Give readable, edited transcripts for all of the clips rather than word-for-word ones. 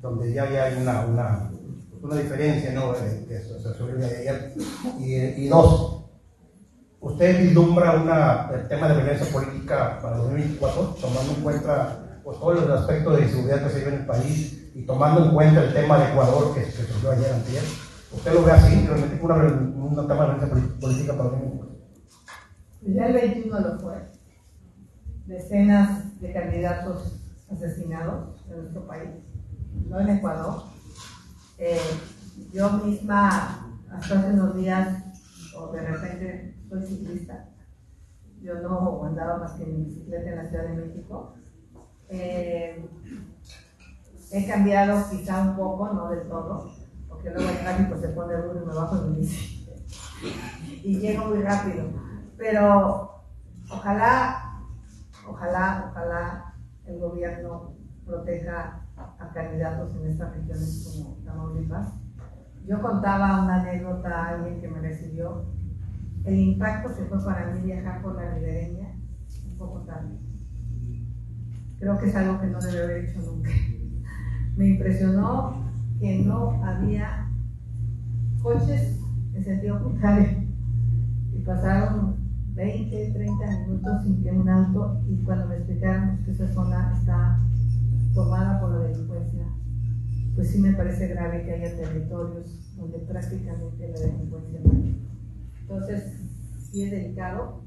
donde ya hay una diferencia, ¿no? Sobre de ayer. Y dos, ¿usted vislumbra el tema de violencia política para 2024, tomando en cuenta pues, todos los aspectos de inseguridad que se vive en el país y tomando en cuenta el tema de Ecuador que surgió ayer antier? ¿Usted lo ve así, realmente un tema de violencia política para 2024? Ya el 21 lo fue. Decenas de candidatos asesinados en nuestro país, no en Ecuador. Yo misma, hasta hace unos días, o de repente, soy ciclista. Yo no andaba más que en mi bicicleta en la Ciudad de México. He cambiado quizá un poco, no del todo, porque luego el tráfico se pone duro y me bajo en mi bici y llego muy rápido. Pero ojalá el gobierno proteja a candidatos en estas regiones como Tamaulipas. Yo contaba una anécdota a alguien que me recibió, el impacto que fue para mí viajar por la ribereña un poco tarde. Creo que es algo que no debe haber hecho nunca. Me impresionó que no había coches en sentido contrario y pasaron 20, 30 minutos sin que un auto, y cuando me explicaron que esa zona está tomada por la delincuencia, pues sí me parece grave que haya territorios donde prácticamente la delincuencia no hay. Entonces, sí es delicado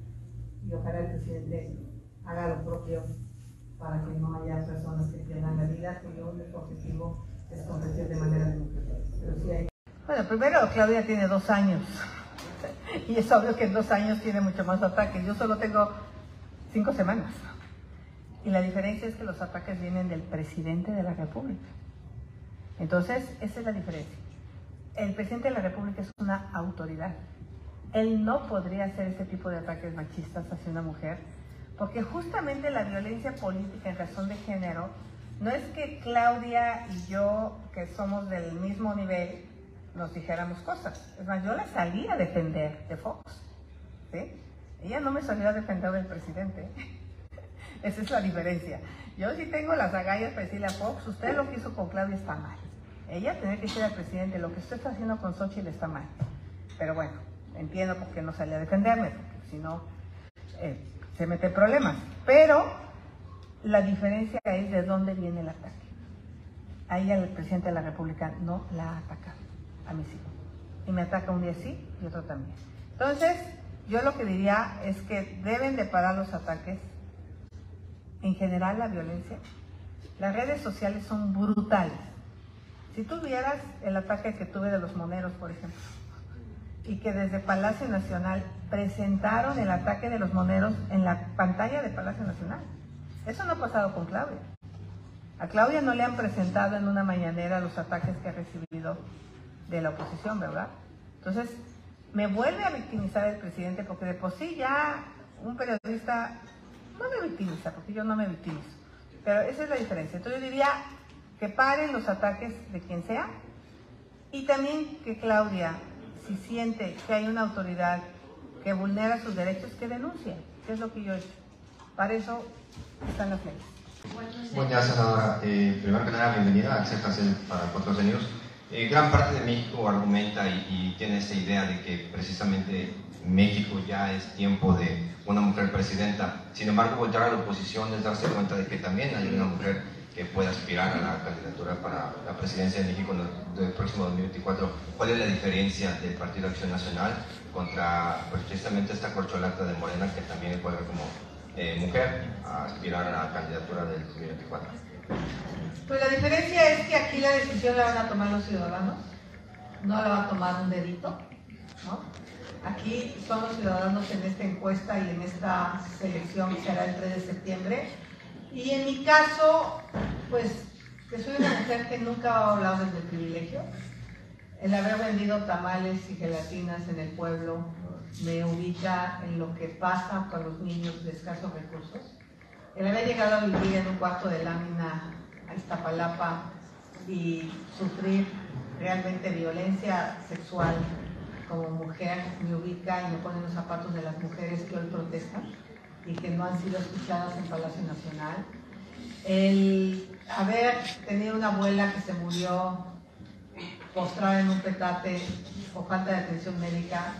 y ojalá el presidente haga lo propio para que no haya personas que pierdan la vida, cuyo único objetivo es competir de manera democrática. Pero sí hay... Bueno, primero Claudia tiene 2 años. Y es obvio que en 2 años tiene mucho más ataques. Yo solo tengo 5 semanas. Y la diferencia es que los ataques vienen del presidente de la República. Entonces, esa es la diferencia. El presidente de la República es una autoridad. Él no podría hacer ese tipo de ataques machistas hacia una mujer, porque justamente la violencia política en razón de género no es que Claudia y yo, que somos del mismo nivel, nos dijéramos cosas. Es más, yo la salí a defender de Fox, ¿sí? Ella no me salió a defender del presidente. Esa es la diferencia. Yo sí tengo las agallas para decirle a Fox, usted lo que hizo con Claudia está mal. Ella tiene que decir al presidente, lo que usted está haciendo con Xochitl está mal. Pero bueno, entiendo por qué no sale a defenderme, porque si no, se mete en problemas. Pero la diferencia es de dónde viene el ataque. A ella el presidente de la República no la ha atacado. A mí sí. Y me ataca un día sí y otro también. Entonces, yo lo que diría es que deben de parar los ataques. En general, la violencia. Las redes sociales son brutales. Si tú vieras el ataque que tuve de los moneros, por ejemplo, y que desde Palacio Nacional presentaron el ataque de los moneros en la pantalla de Palacio Nacional. Eso no ha pasado con Claudia. A Claudia no le han presentado en una mañanera los ataques que ha recibido de la oposición, ¿verdad? Entonces, me vuelve a victimizar el presidente, porque de por sí ya un periodista no me victimiza, porque yo no me victimizo. Pero esa es la diferencia. Entonces yo diría que paren los ataques de quien sea, y también que Claudia, si siente que hay una autoridad que vulnera sus derechos, que denuncie, que es lo que yo he hecho. Para eso están las leyes. Buen día, senadora. Primero que nada, bienvenida a Cárcel para 4 años. Gran parte de México argumenta y tiene esta idea de que precisamente México ya es tiempo de una mujer presidenta. Sin embargo, voltear a la oposición es darse cuenta de que también hay una mujer que puede aspirar a la candidatura para la presidencia de México del próximo 2024. ¿Cuál es la diferencia del Partido Acción Nacional contra pues, precisamente esta corcholata de Morena, que también juega como mujer a aspirar a la candidatura del 2024? Pues la diferencia es que aquí la decisión la van a tomar los ciudadanos, no la va a tomar un dedito, ¿no? Aquí son los ciudadanos en esta encuesta y en esta selección que será el 3 de septiembre. Y en mi caso, pues, que soy una mujer que nunca ha hablado desde el privilegio, el haber vendido tamales y gelatinas en el pueblo me ubica en lo que pasa con los niños de escasos recursos. El haber llegado a vivir en un cuarto de lámina a Iztapalapa y sufrir realmente violencia sexual como mujer me ubica y me pone en los zapatos de las mujeres que hoy protestan y que no han sido escuchadas en Palacio Nacional. El haber tenido una abuela que se murió postrada en un petate por falta de atención médica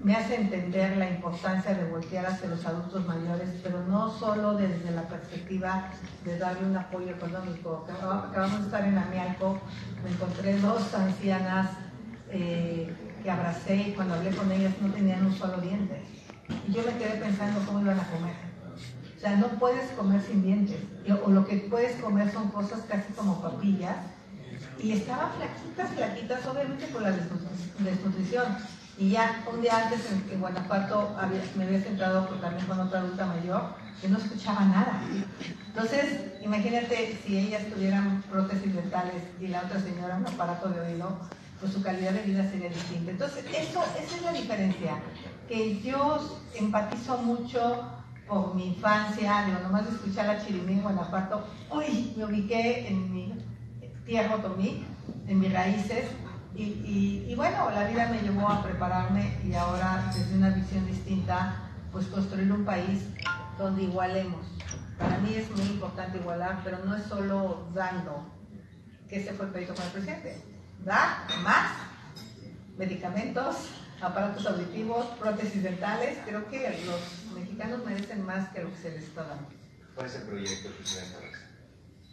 me hace entender la importancia de voltear hacia los adultos mayores, pero no solo desde la perspectiva de darle un apoyo económico. Acabamos de estar en Amialco, me encontré dos ancianas que abracé y cuando hablé con ellas no tenían un solo diente. Y yo me quedé pensando cómo iban a comer. O sea, no puedes comer sin dientes, o lo que puedes comer son cosas casi como papillas. Y estaban flaquitas, obviamente por la desnutrición. Y ya un día antes en Guanajuato me había sentado también con otra adulta mayor que no escuchaba nada. Entonces, imagínate si ellas tuvieran prótesis dentales y la otra señora un aparato de oído, pues su calidad de vida sería distinta. Entonces, esa es la diferencia, que yo empatizo mucho por mi infancia, digo, nomás de escuchar la Chirimí en Guanajuato, uy, me ubiqué en mi tierra otomí, en mis raíces, y bueno, la vida me llevó a prepararme y ahora desde una visión distinta, pues construir un país donde igualemos. Para mí es muy importante igualar, pero no es solo dando, que ese fue el pleito con el presidente. Dar más medicamentos, aparatos auditivos, prótesis dentales. Creo que los mexicanos merecen más que lo que se les está dando. ¿Cuál es el proyecto que usted encabeza?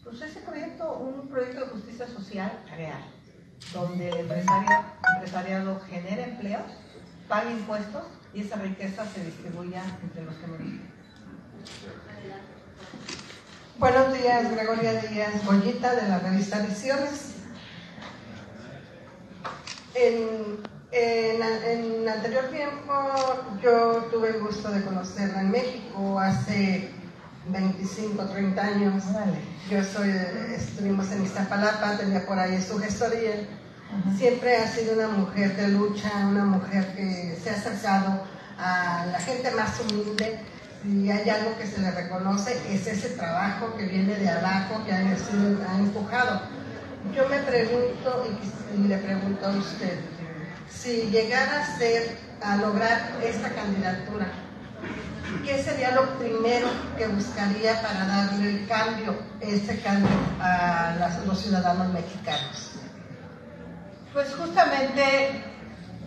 Pues ese proyecto, un proyecto de justicia social real, donde el empresariado genere empleos, pague impuestos y esa riqueza se distribuya entre los que merecen. Buenos días, Gregoria Díaz Bollita, de la revista Visiones. En anterior tiempo yo tuve el gusto de conocerla en México hace 25, 30 años. Vale. Estuvimos en Iztapalapa, tenía por ahí su gestoría. Siempre ha sido una mujer de lucha, una mujer que se ha acercado a la gente más humilde. Si hay algo que se le reconoce, es ese trabajo que viene de abajo, que ha empujado. Yo me pregunto, y le pregunto a usted, si llegara a lograr esta candidatura, ¿qué sería lo primero que buscaría para darle el cambio, ese cambio a los ciudadanos mexicanos? Pues justamente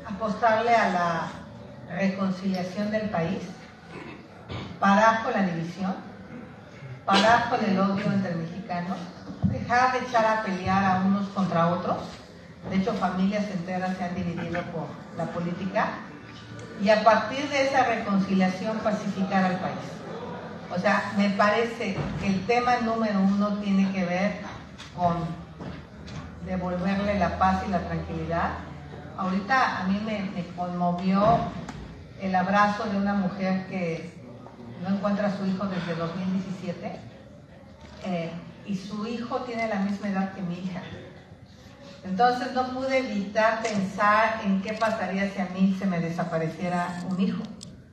apostarle a la reconciliación del país, parar con la división, parar con el odio entre mexicanos, dejar de echar a pelear a unos contra otros. De hecho, familias enteras se han dividido por la política, y a partir de esa reconciliación pacificar al país. O sea, me parece que el tema número uno tiene que ver con devolverle la paz y la tranquilidad. Ahorita a mí me conmovió el abrazo de una mujer que no encuentra a su hijo desde 2017, y su hijo tiene la misma edad que mi hija. Entonces no pude evitar pensar en qué pasaría si a mí se me desapareciera un hijo.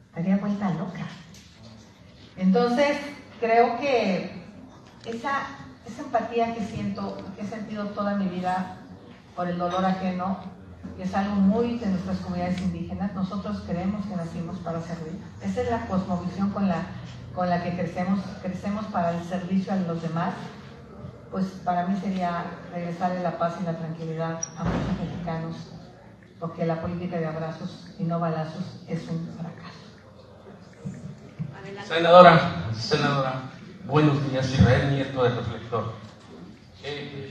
Estaría vuelta loca. Entonces creo que esa empatía que siento, que he sentido toda mi vida por el dolor ajeno, que es algo muy de nuestras comunidades indígenas, nosotros creemos que nacimos para servir. Esa es la cosmovisión con la que crecemos para el servicio a los demás. Pues para mí sería regresarle la paz y la tranquilidad a muchos mexicanos, porque la política de abrazos y no balazos es un fracaso. Senadora, buenos días. Israel Nieto del Reflector.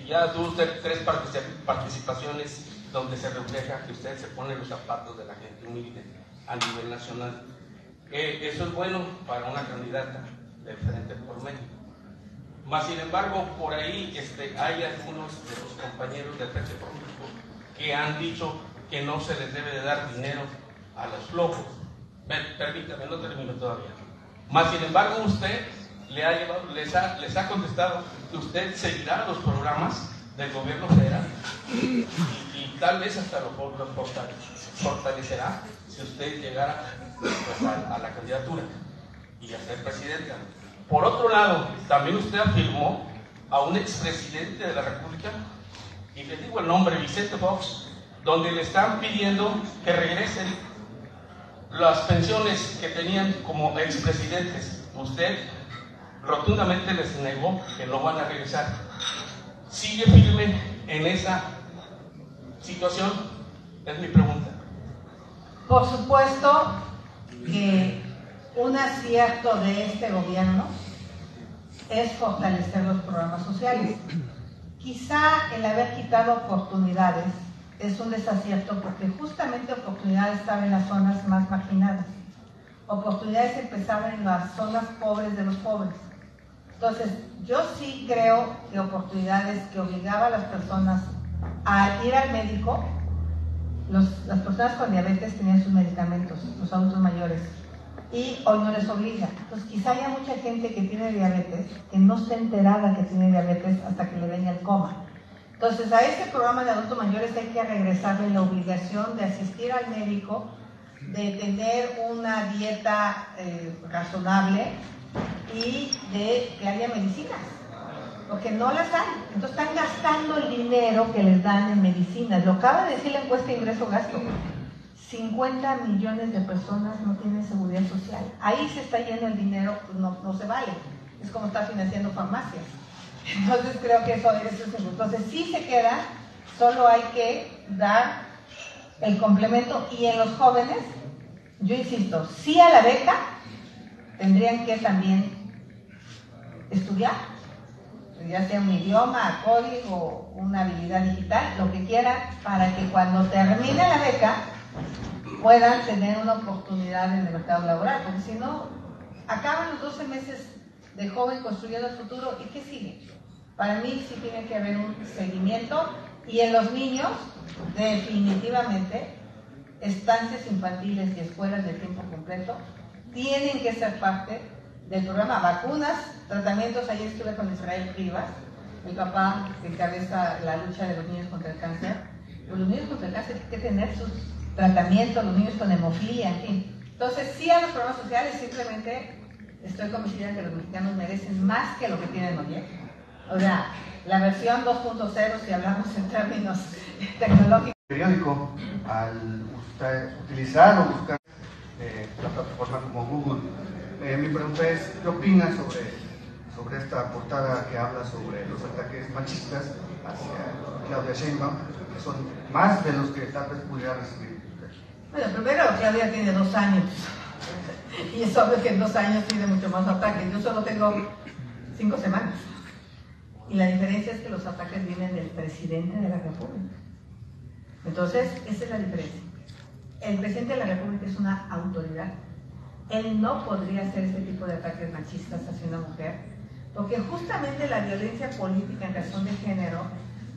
Ya tuvo usted 3 participaciones donde se refleja que usted se pone los zapatos de la gente humilde a nivel nacional. Eso es bueno para una candidata del Frente por México. Más sin embargo, por ahí hay algunos de los compañeros del Frente por México que han dicho que no se les debe de dar dinero a los flojos. Permítame, no termino todavía. Más sin embargo, usted les ha contestado que usted seguirá los programas del gobierno federal y tal vez hasta los fortalecerá si usted llegara pues, a la candidatura y a ser presidenta. Por otro lado, también usted afirmó a un expresidente de la República, y le digo el nombre, Vicente Fox, donde le están pidiendo que regresen las pensiones que tenían como expresidentes. Usted rotundamente les negó que no van a regresar. ¿Sigue firme en esa situación? Es mi pregunta. Por supuesto que un acierto de este gobierno es fortalecer los programas sociales. Quizá el haber quitado oportunidades es un desacierto porque justamente oportunidades estaban en las zonas más marginadas. Oportunidades empezaban en las zonas pobres de los pobres. Entonces, yo sí creo que oportunidades que obligaba a las personas a ir al médico, las personas con diabetes tenían sus medicamentos, los adultos mayores, y hoy no les obliga. Entonces, quizá haya mucha gente que tiene diabetes que no se enteraba que tiene diabetes hasta que le venga el coma. Entonces, a este programa de adultos mayores hay que regresarle la obligación de asistir al médico, de tener una dieta razonable y de que haya medicinas, porque no las hay. Entonces están gastando el dinero que les dan en medicinas. Lo acaba de decir la encuesta de ingreso-gasto. 50 millones de personas no tienen seguridad social. Ahí se está yendo el dinero, pues no se vale. Es como estar financiando farmacias. Entonces creo que eso es. Entonces sí se queda, solo hay que dar el complemento. Y en los jóvenes, yo insisto, sí a la beca, tendrían que también estudiar, ya sea un idioma, código, una habilidad digital, lo que quieran, para que cuando termine la beca puedan tener una oportunidad en el mercado laboral, porque si no, acaban los 12 meses de joven construyendo el futuro, ¿y qué sigue? Para mí sí tiene que haber un seguimiento, y en los niños, definitivamente, estancias infantiles y escuelas de tiempo completo tienen que ser parte del programa. Vacunas, tratamientos. Ayer estuve con Israel Rivas, el papá que encabeza la lucha de los niños contra el cáncer. Pues los niños contra el cáncer tienen que tener sus tratamientos, los niños con hemofilia, en fin. Entonces, sí a los programas sociales, simplemente estoy convencida de que los mexicanos merecen más que lo que tienen hoy. O sea, la versión 2.0, si hablamos en términos tecnológicos. Periódico, al utilizar o buscar la plataforma como Google, mi pregunta es, ¿qué opinas sobre esta portada que habla sobre los ataques machistas hacia Claudia Sheinbaum, que son más de los que tal vez pudiera recibir? Bueno, primero Claudia tiene 2 años y es obvio que en 2 años tiene mucho más ataques. Yo solo tengo 5 semanas y la diferencia es que los ataques vienen del presidente de la República. Entonces, esa es la diferencia. El presidente de la República es una autoridad. Él no podría hacer este tipo de ataques machistas hacia una mujer, porque justamente la violencia política en razón de género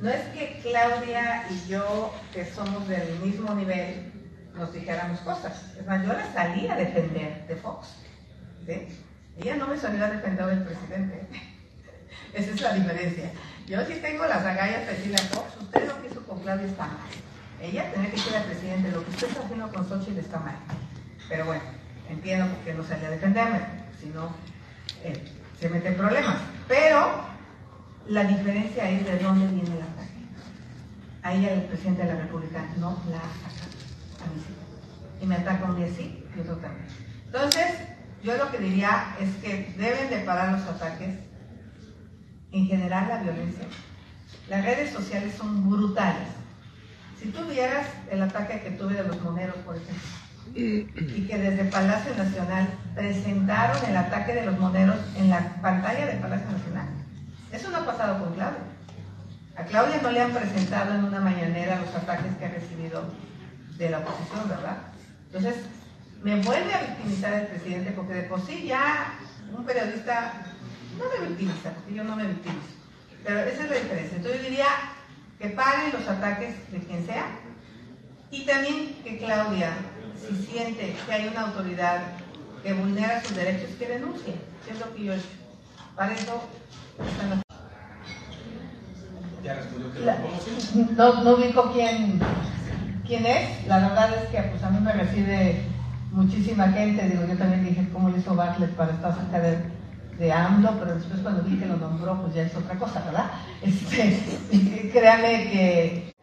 no es que Claudia y yo, que somos del mismo nivel, nos dijéramos cosas. Es más, yo la salí a defender de Fox, ¿sí? Ella no me salió a defender del presidente. Esa es la diferencia. Yo sí tengo las agallas de decirle a Fox, usted lo que hizo con Claudia está mal. Ella tenía que ser la presidente, lo que usted está haciendo con Xochitl está mal. Pero bueno, entiendo por qué no sale a defenderme, si no se mete en problemas. Pero la diferencia es de dónde viene el ataque. A ella, el presidente de la República, no la ataca. A mí sí. Y me ataca un día sí y otro también. Entonces, yo lo que diría es que deben de parar los ataques. En general, la violencia. Las redes sociales son brutales. Si tú vieras el ataque que tuve de los moneros, por ejemplo, y que desde Palacio Nacional presentaron el ataque de los moneros en la pantalla del Palacio Nacional. Eso no ha pasado con Claudia. A Claudia no le han presentado en una mañanera los ataques que ha recibido de la oposición, ¿verdad? Entonces, me vuelve a victimizar el presidente, porque de por sí ya un periodista no me victimiza, porque yo no me victimizo. Pero esa es la diferencia. Entonces yo diría que paren los ataques de quien sea, y también que Claudia, si siente que hay una autoridad que vulnera sus derechos, que denuncie, que es lo que yo he hecho. Para eso están las... Ya respondió que no ubico quién es. La verdad es que pues, a mí me recibe muchísima gente. Digo, yo también dije cómo le hizo Bartlett para estar cerca de AMLO, pero después cuando vi que lo nombró, pues ya es otra cosa, ¿verdad? Créanme que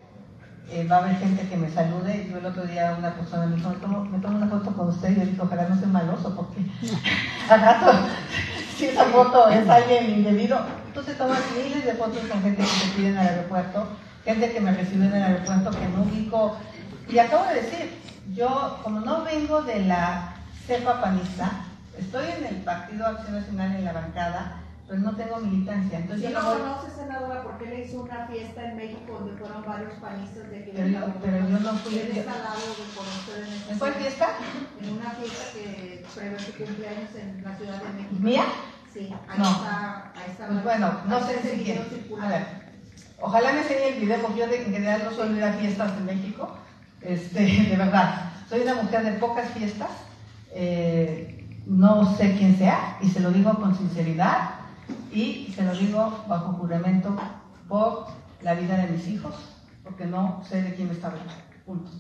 va a haber gente que me salude. Yo el otro día una persona me dijo, me tomo una foto con usted, y yo dije, ojalá no sea maloso, porque al rato, si si esa foto es alguien indebido, tú te tomas miles de fotos con gente que te pide en el aeropuerto, gente que me recibe en el aeropuerto que no ubico. Y acabo de decir, yo como no vengo de la cepa panista, estoy en el Partido Acción Nacional en la bancada, pero no tengo militancia. Entonces Si yo no voy... conoce, senadora, ¿por qué le hizo una fiesta en México donde fueron varios panistas de Pero yo no fui... Él está al lado de conocer en ¿En cuál fiesta? En una fiesta que prevé su cumpleaños en la Ciudad de México. ¿Mía? Sí, ahí No. está. Pues bueno, no sé si quién. A ver, ojalá me enseñe el video, porque yo en general no suelo ir a fiestas en México. De verdad, soy una mujer de pocas fiestas. No sé quién sea, y se lo digo con sinceridad, y se lo digo bajo juramento por la vida de mis hijos, porque no sé de quién me está hablando. Punto.